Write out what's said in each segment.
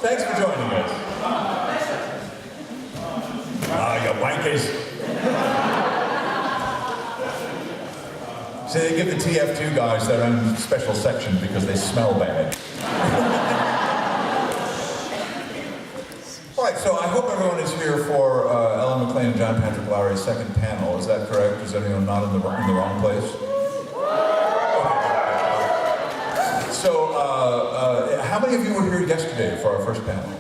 Thanks for joining us. You wankers. See, they give the TF2 guys their own special section because they smell bad. All right, so I hope everyone is here for Ellen McLain and John Patrick Lowry's second panel. Is that correct? Is anyone not in the wrong place? Okay. So, how many of you were here yesterday for our first panel?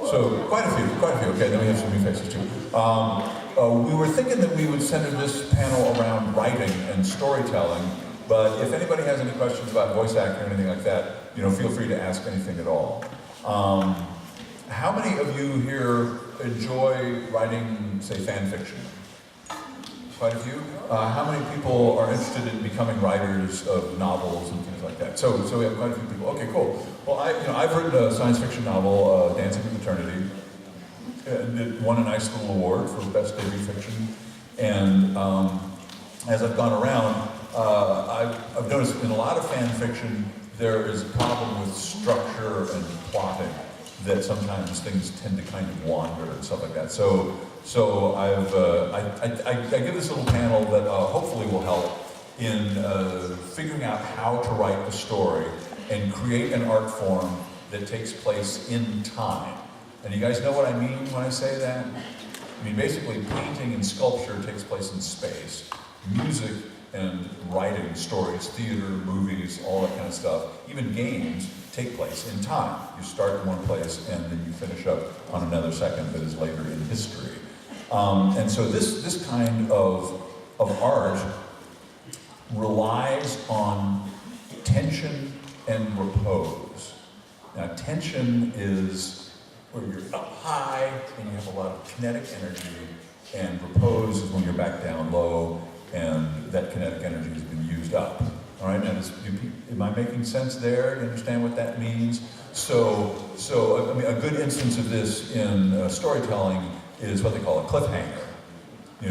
So, quite a few. Okay, then we have some new faces too. We were thinking that we would center this panel around writing and storytelling, but if anybody has any questions about voice acting or anything like that, feel free to ask anything at all. How many of you here enjoy writing, say, fan fiction? Quite a few. How many people are interested in becoming writers of novels and things like that? So we have quite a few people. Okay, cool. Well, I've written a science fiction novel, Dancing with Eternity. It won a nice little award for best debut fiction. And as I've gone around, I've noticed in a lot of fan fiction there is a problem with structure and plotting, that sometimes things tend to kind of wander and stuff like that. So I give this little panel that hopefully will help in figuring out how to write a story and create an art form that takes place in time. And you guys know what I mean when I say that? I mean, basically, painting and sculpture takes place in space. Music and writing, stories, theater, movies, all that kind of stuff, even games, take place in time. You start in one place and then you finish up on another second that is later in history. And so this kind of art relies on tension and repose. Now, tension is where you're up high and you have a lot of kinetic energy, and repose is when you're back down low and that kinetic energy has been used up. All right, now am I making sense there? You understand what that means? So I mean, a good instance of this in storytelling is what they call a cliffhanger. You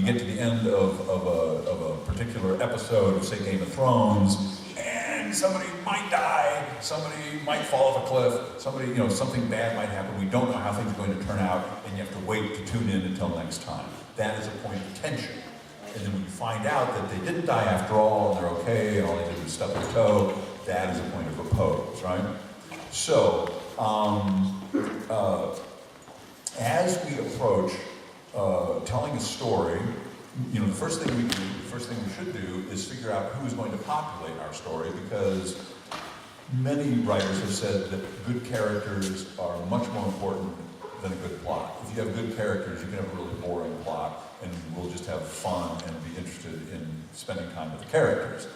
get to the end of a particular episode of, say, Game of Thrones, and somebody might die, somebody might fall off a cliff, somebody, something bad might happen. We don't know how things are going to turn out, and you have to wait to tune in until next time. That is a point of tension. And then when you find out that they didn't die after all, and they're okay, and all they did was stub their toe, that is a point of repose, right? So, as we approach telling a story, the first thing we should do is figure out who's going to populate our story, because many writers have said that good characters are much more important than a good plot. If you have good characters, you can have a really boring plot, and we'll just have fun and be interested in spending time with the characters.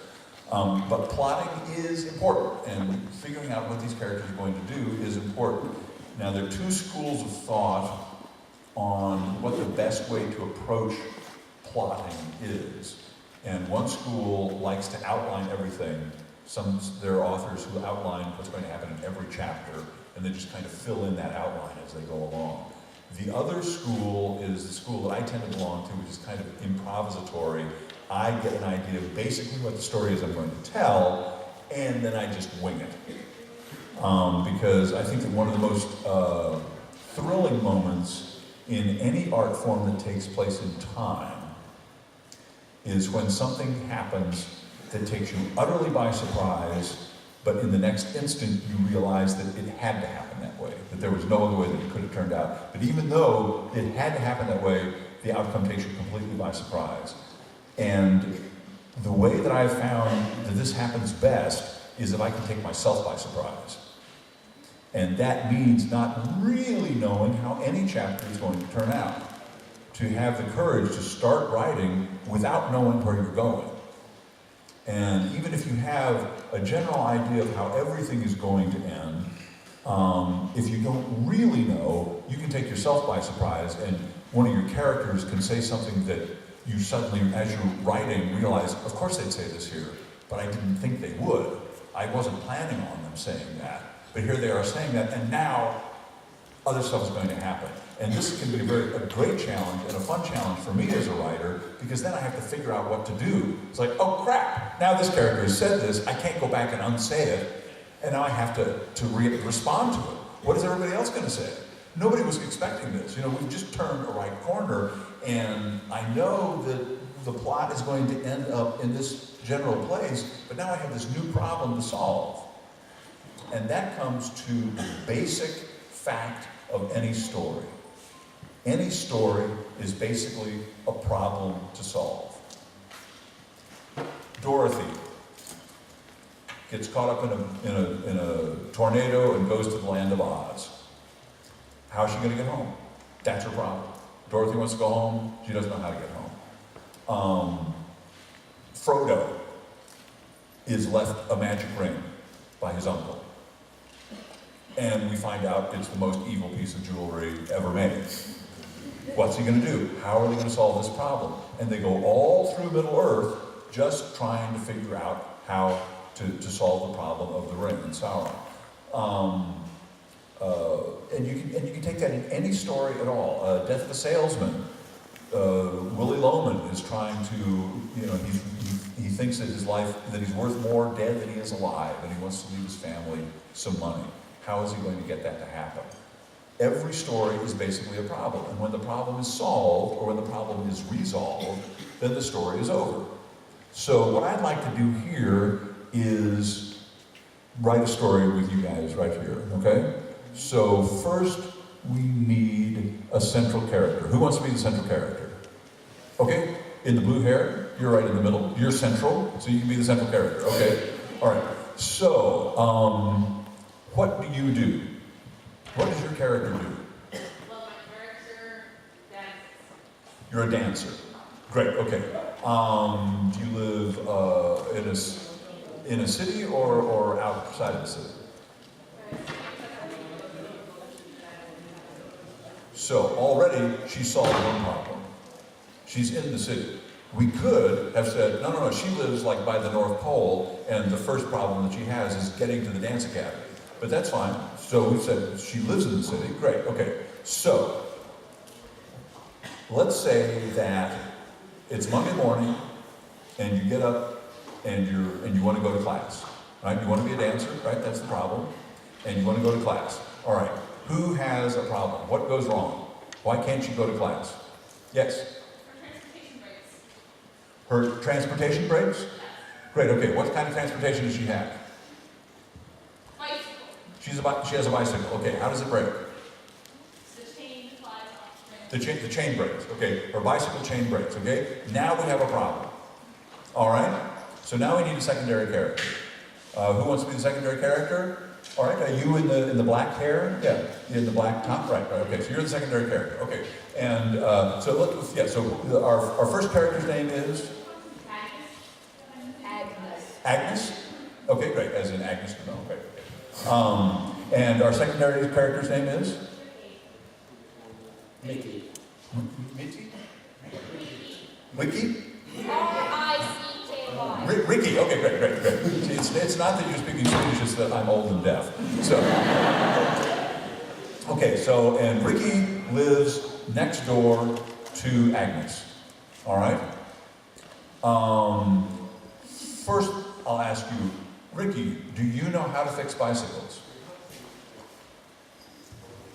But plotting is important, and figuring out what these characters are going to do is important. Now, there are two schools of thought on what the best way to approach plotting is. And one school likes to outline everything. There are authors who outline what's going to happen in every chapter, and they just kind of fill in that outline as they go along. The other school is the school that I tend to belong to, which is kind of improvisatory. I get an idea of basically what the story is I'm going to tell, and then I just wing it. Because I think that one of the most thrilling moments in any art form that takes place in time is when something happens that takes you utterly by surprise, but in the next instant you realize that it had to happen that way, that there was no other way that it could have turned out. But even though it had to happen that way, the outcome takes you completely by surprise. And the way that I've found that this happens best is that I can take myself by surprise. And that means not really knowing how any chapter is going to turn out. To have the courage to start writing without knowing where you're going. And even if you have a general idea of how everything is going to end, if you don't really know, you can take yourself by surprise, and one of your characters can say something that you suddenly, as you're writing, realize, of course they'd say this here, but I didn't think they would. I wasn't planning on them saying that. But here they are saying that, and now other stuff is going to happen. And this can be a great challenge and a fun challenge for me as a writer, because then I have to figure out what to do. It's like, oh crap, now this character has said this, I can't go back and unsay it, and now I have to respond to it. What is everybody else going to say? Nobody was expecting this. You know, we've just turned a right corner, and I know that the plot is going to end up in this general place, but now I have this new problem to solve. And that comes to the basic fact of any story. Any story is basically a problem to solve. Dorothy gets caught up in a tornado and goes to the land of Oz. How's she going to get home? That's her problem. Dorothy wants to go home. She doesn't know how to get home. Frodo is left a magic ring by his uncle. And we find out it's the most evil piece of jewelry ever made. What's he going to do? How are they going to solve this problem? And they go all through Middle-earth just trying to figure out how to solve the problem of the ring and Sauron. And you can take that in any story at all. Death of a Salesman. Willy Loman is trying to, you know, he thinks that his life, that he's worth more dead than he is alive, and he wants to leave his family some money. How is he going to get that to happen? Every story is basically a problem, and when the problem is solved, or when the problem is resolved, then the story is over. So what I'd like to do here is write a story with you guys right here, okay? So first, we need a central character. Who wants to be the central character? Okay, in the blue hair, you're right in the middle. You're central, so you can be the central character, okay? All right, so, what do you do? What does your character do? Well, my character dances. You're a dancer. Great, okay. Do you live in a city or outside of the city? So already she solved one problem. She's in the city. We could have said, no, she lives like by the North Pole, and the first problem that she has is getting to the dance academy. But that's fine. So we said she lives in the city. Great, okay. So let's say that it's Monday morning, and you get up and you want to go to class. Right? You want to be a dancer, right? That's the problem. And you want to go to class. All right. Who has a problem? What goes wrong? Why can't she go to class? Yes? Her transportation breaks. Her transportation breaks? Great, okay. What kind of transportation does she have? Bicycle. She has a bicycle. Okay, how does it break? The chain flies off. The chain breaks. Okay, her bicycle chain breaks. Okay, now we have a problem. All right? So now we need a secondary character. Who wants to be the secondary character? All right, are you in the black hair? Yeah, in the black top? Right, okay, so you're the secondary character. Okay, and so our first character's name is? Agnes? Okay, great, as in Agnes de Mille, great. And our secondary character's name is? Mickey. Mickey? Ricky? R-I-C-K-Y. Ricky, okay, great. It's not that you're speaking Swedish, it's that I'm old and deaf. So, okay, so, and Ricky lives next door to Agnes, all right? First, I'll ask you, Ricky, do you know how to fix bicycles?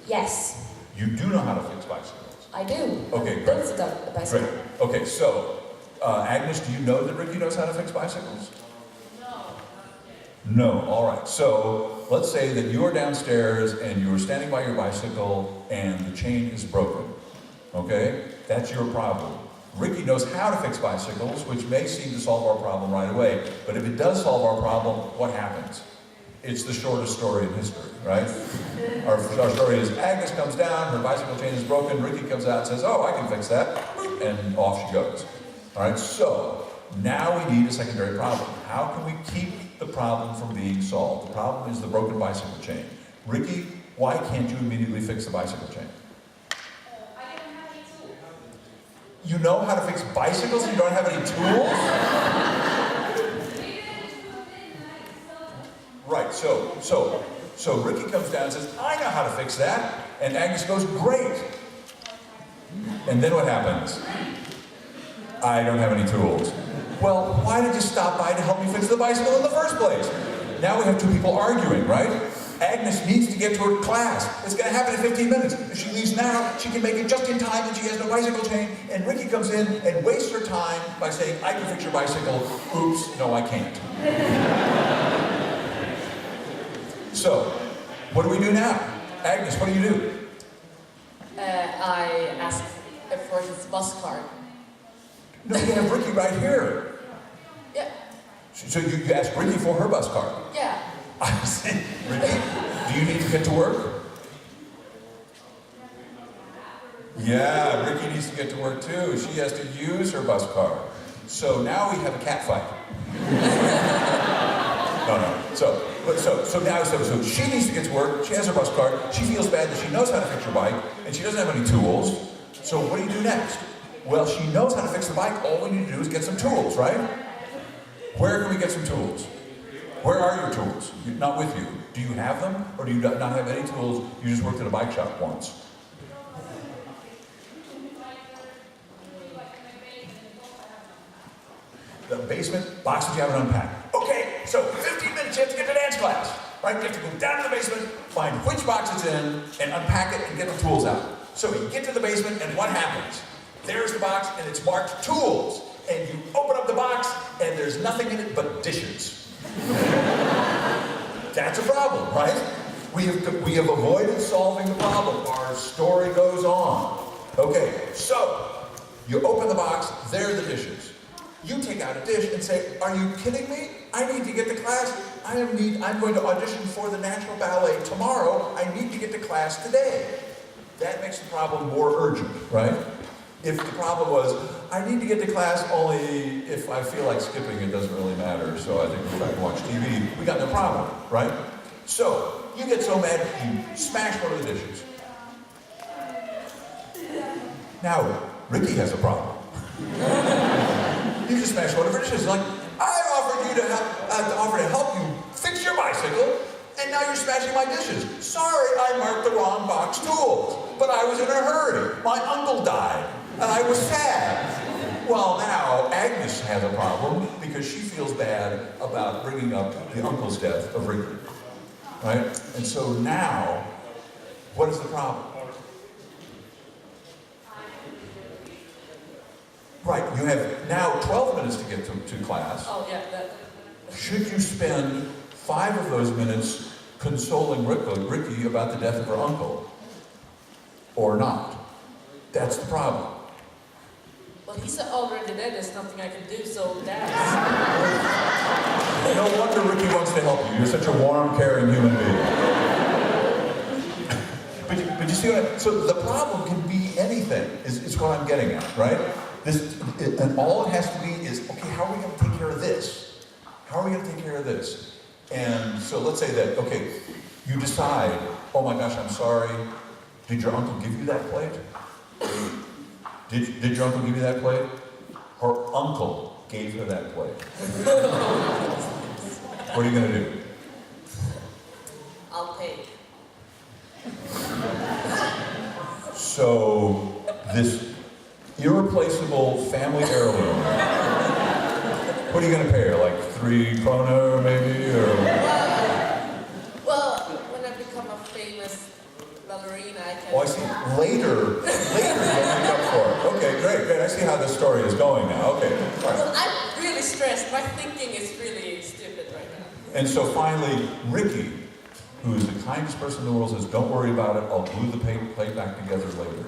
Yes, You do know how to fix bicycles. I do. Okay, I great. built a bicycle. Great. Okay, so, Agnes, do you know that Ricky knows how to fix bicycles? No, all right. So let's say that you're downstairs and you're standing by your bicycle and the chain is broken. Okay? That's your problem. Ricky knows how to fix bicycles, which may seem to solve our problem right away. But if it does solve our problem, what happens? It's the shortest story in history, right? Our story is Agnes comes down, her bicycle chain is broken, Ricky comes out and says, oh, I can fix that, and off she goes. All right, so now we need a secondary problem. How can we keep the problem from being solved? The problem is the broken bicycle chain. Ricky, why can't you immediately fix the bicycle chain? I don't have any tools. You know how to fix bicycles and you don't have any tools? Right, so Ricky comes down and says, I know how to fix that. And Agnes goes, great. And then what happens? I don't have any tools. Well, why did you stop by to help me fix the bicycle in the first place? Now we have two people arguing, right? Agnes needs to get to her class. It's going to happen in 15 minutes. If she leaves now, she can make it just in time and she has no bicycle chain. And Ricky comes in and wastes her time by saying, I can fix your bicycle. Oops, no, I can't. So, what do we do now? Agnes, what do you do? I asked for his bus card. No, you have Ricky right here. Yeah. So you asked Ricky for her bus card. Yeah. I see. Ricky, do you need to get to work? Yeah, Ricky needs to get to work too. She has to use her bus card. So now we have a cat fight. No. So she needs to get to work. She has her bus card. She feels bad that she knows how to fix her bike, and she doesn't have any tools. So what do you do next? Well, she knows how to fix the bike. All we need to do is get some tools, right? Where can we get some tools? Where are your tools? Not with you. Do you have them, or do you not have any tools? You just worked at a bike shop once. The basement, boxes you haven't unpacked. Okay, so 15 minutes you have to get to dance class, right? You have to go down to the basement, find which box it's in, and unpack it and get the tools out. So you get to the basement, and what happens? There's the box, and it's marked tools. And you open up the box, and there's nothing in it but dishes. That's a problem, right? We have avoided solving the problem. Our story goes on. Okay, so you open the box, there are the dishes. You take out a dish and say, are you kidding me? I need to get to class. I'm going to audition for the National Ballet tomorrow. I need to get to class today. That makes the problem more urgent, right? If the problem was, I need to get to class only if I feel like skipping, it doesn't really matter, so I think we'll go back and watch TV, we got no problem, right? So, you get so mad, you smash one of the dishes. Now, Ricky has a problem. You just smash one of her dishes, like, I offered to help you fix your bicycle, and now you're smashing my dishes. Sorry, I marked the wrong box tools, but I was in a hurry. My uncle died, and I was sad. Well, now Agnes has a problem because she feels bad about bringing up the uncle's death of Ricky, right? And so now, what is the problem? Right, you have now 12 minutes to get to class. Oh, yeah. Should you spend 5 of those minutes consoling Ricky about the death of her uncle? Or not? That's the problem. Well, he's already dead. There's nothing I can do, so that's... No wonder Ricky wants to help you. You're such a warm, caring human being. but you see what so the problem can be anything, is what I'm getting at, right? And all it has to be is, okay, how are we going to take care of this? How are we going to take care of this? And so let's say that, okay, you decide, oh my gosh, I'm sorry. Did your uncle give you that plate? Did your uncle give you that plate? Her uncle gave her that plate. What are you going to do? I'll pay. So, this irreplaceable family heirloom, what are you going to pay her? Like 3 krona maybe? Or? Well, when I become a famous ballerina, I can... Oh, I see. Later you'll make up for it. Okay, great. I see how this story is going now. Okay, all right. Well, I'm really stressed. My thinking is really stupid right now. And so finally, Ricky, who is the kindest person in the world, says, don't worry about it. I'll glue the plate back together later.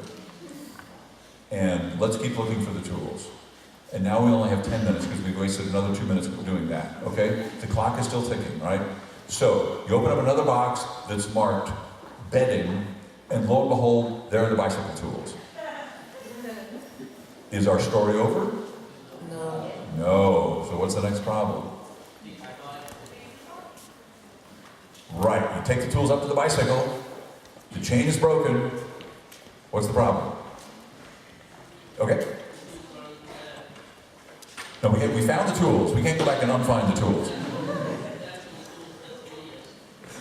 And let's keep looking for the tools. And now we only have 10 minutes because we've wasted another 2 minutes doing that, okay? The clock is still ticking, right? So, you open up another box that's marked bedding, and lo and behold, there are the bicycle tools. Is our story over? No. No. So what's the next problem? Right, you take the tools up to the bicycle, the chain is broken, what's the problem? Okay? No, we found the tools. We can't go back and unfind the tools.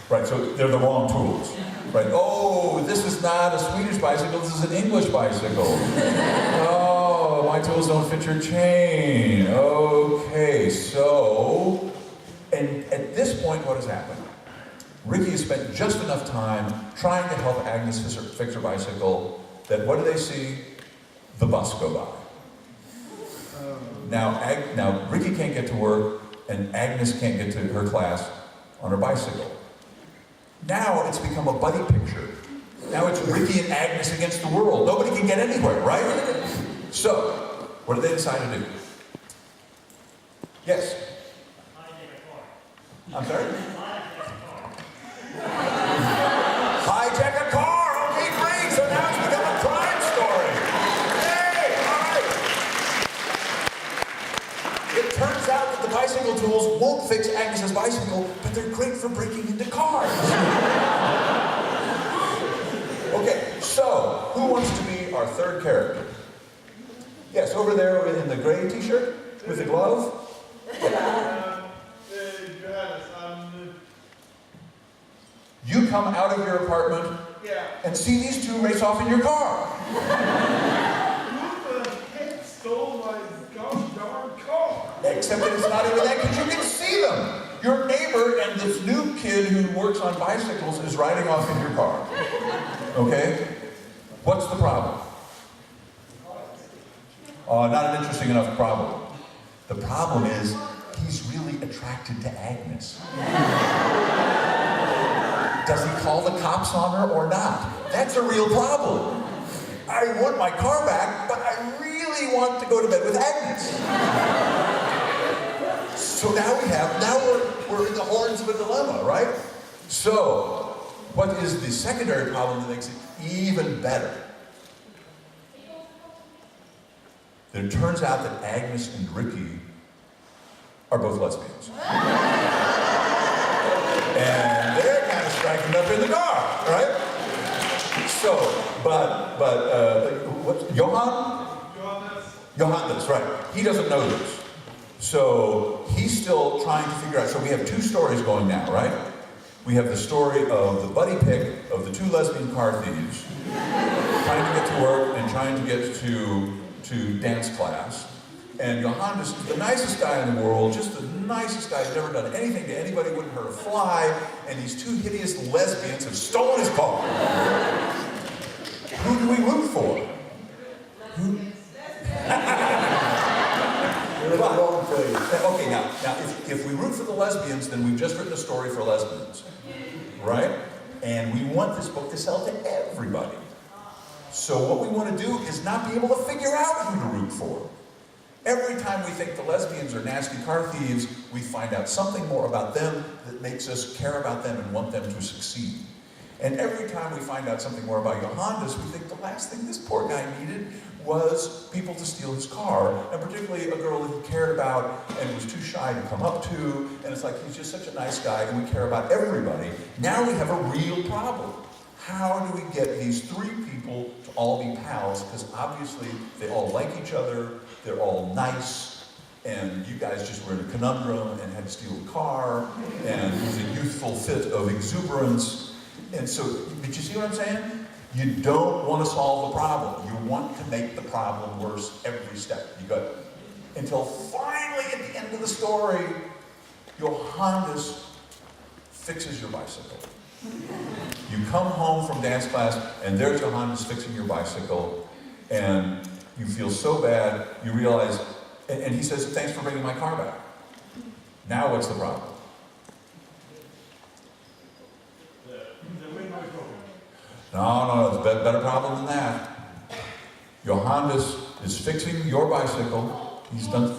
Right, so they're the wrong tools. Right, oh, this is not a Swedish bicycle, this is an English bicycle. Oh, my tools don't fit your chain. Okay, so, and at this point, what has happened? Ricky has spent just enough time trying to help Agnes fix her bicycle that what do they see? The bus go by. Now Ricky can't get to work and Agnes can't get to her class on her bicycle. Now it's become a buddy picture. Now it's Ricky and Agnes against the world. Nobody can get anywhere, right? So, what do they decide to do? Yes? I'm sorry? Hijack a car! Okay, great! So now it's become a crime story! Yay! All right! It turns out that the bicycle tools won't fix Agnes's bicycle, but they're great for breaking into cars. Okay, so who wants to be our third character? Yes, over there in the gray t-shirt with the glove. You come out of your apartment and see these two race off in your car. Who the heck stole my gosh darn car? Except that it's not even that, because you can see them. Your neighbor and this new kid who works on bicycles is riding off in your car. Okay? What's the problem? Not an interesting enough problem. The problem is, he's really attracted to Agnes. Does he call the cops on her or not? That's a real problem. I want my car back, but I really want to go to bed with Agnes. So now we're in the horns of a dilemma, right? So, what is the secondary problem that makes it even better? It turns out that Agnes and Ricky are both lesbians. And they're kind of striking up in the car, right? So, what's Johann? Johannes, right. He doesn't know this. So, he's still trying to figure out, so we have two stories going now, right? We have the story of the buddy pick of the two lesbian car thieves, trying to get to work and trying to get to dance class. And Johannes is the nicest guy in the world, just the nicest guy who's never done anything to anybody, wouldn't hurt a fly, and these two hideous lesbians have stolen his car. Who do we root for? Who? Okay, now if we root for the lesbians, then we've just written a story for lesbians, right? And we want this book to sell to everybody. So what we want to do is not be able to figure out who to root for. Every time we think the lesbians are nasty car thieves, we find out something more about them that makes us care about them and want them to succeed. And every time we find out something more about Johannes, we think the last thing this poor guy needed was people to steal his car, and particularly a girl that he cared about and was too shy to come up to, and it's like he's just such a nice guy and we care about everybody. Now we have a real problem. How do we get these three people to all be pals? Because obviously they all like each other, they're all nice, and you guys just were in a conundrum and had to steal a car, and it was a youthful fit of exuberance. And so, did you see what I'm saying? You don't want to solve the problem. You want to make the problem worse every step. You got until finally at the end of the story, Johannes fixes your bicycle. You come home from dance class, and there's Johannes fixing your bicycle, and you feel so bad, you realize, and he says, thanks for bringing my car back. Now what's the problem? The window is broken. No, it's a better problem than that. Johannes is fixing your bicycle. He's done...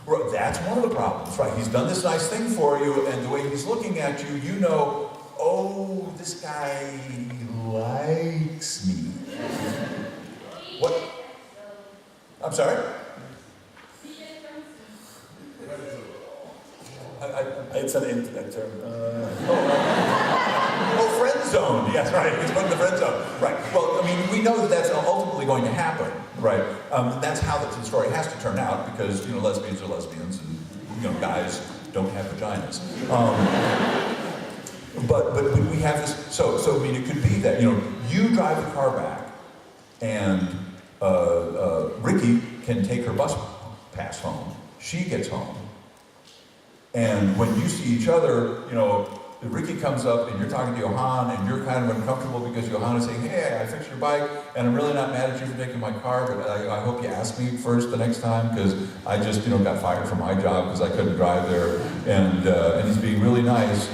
Right, that's one of the problems, right? He's done this nice thing for you, and the way he's looking at you, you know, oh, this guy likes me. What? I'm sorry? It's an internet term. Oh, friend zone. Yes, right. He's put in the friend zone. Right. Well, I mean, we know that that's ultimately going to happen, right? That's how the story has to turn out because, you know, lesbians are lesbians and, you know, guys don't have vaginas. But we have this, so I mean, it could be that, you know, you drive the car back and Ricky can take her bus pass home. She gets home. And when you see each other, you know, Ricky comes up and you're talking to Johan and you're kind of uncomfortable because Johan is saying, hey, I fixed your bike and I'm really not mad at you for taking my car, but I hope you ask me first the next time because I just, you know, got fired from my job because I couldn't drive there. And he's being really nice.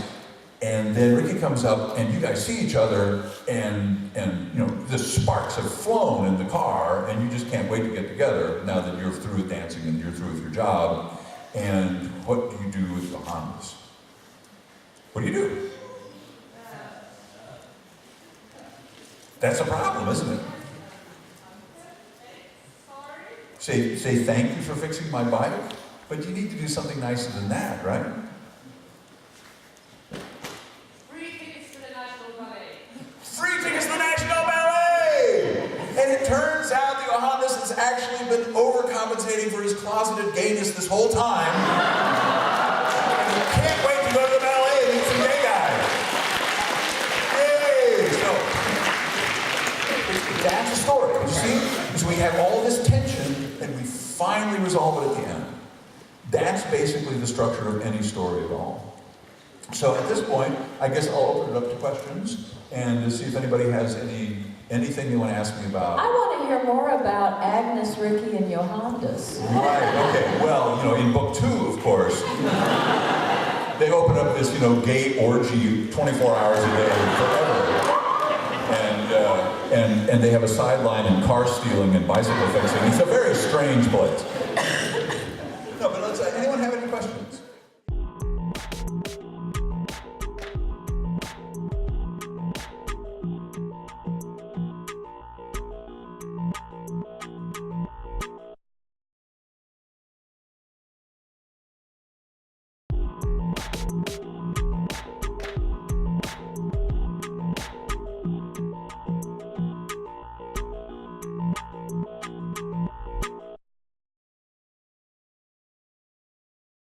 And then Ricky comes up and you guys see each other and you know, the sparks have flown in the car and you just can't wait to get together now that you're through with dancing and you're through with your job. And what do you do with the Hondas? What do you do? That's a problem, isn't it? Say thank you for fixing my bike, but you need to do something nicer than that, right? Free tickets to the National Ballet. Free tickets to the National Ballet! And it turns out the Johannes has actually been overcompensating for his closeted gayness this whole time. And he can't wait to go to the ballet and meet some gay guys. Yay! So, that's a story. You see? So we have all this tension and we finally resolve it at the end. That's basically the structure of any story at all. So at this point, I guess I'll open it up to questions and to see if anybody has anything they want to ask me about. I want to hear more about Agnes, Ricky, and Johannes. Right, okay. Well, you know, in book 2, of course, they open up this, you know, gay orgy 24 hours a day forever. And they have a sideline in car stealing and bicycle fixing. It's a very strange place.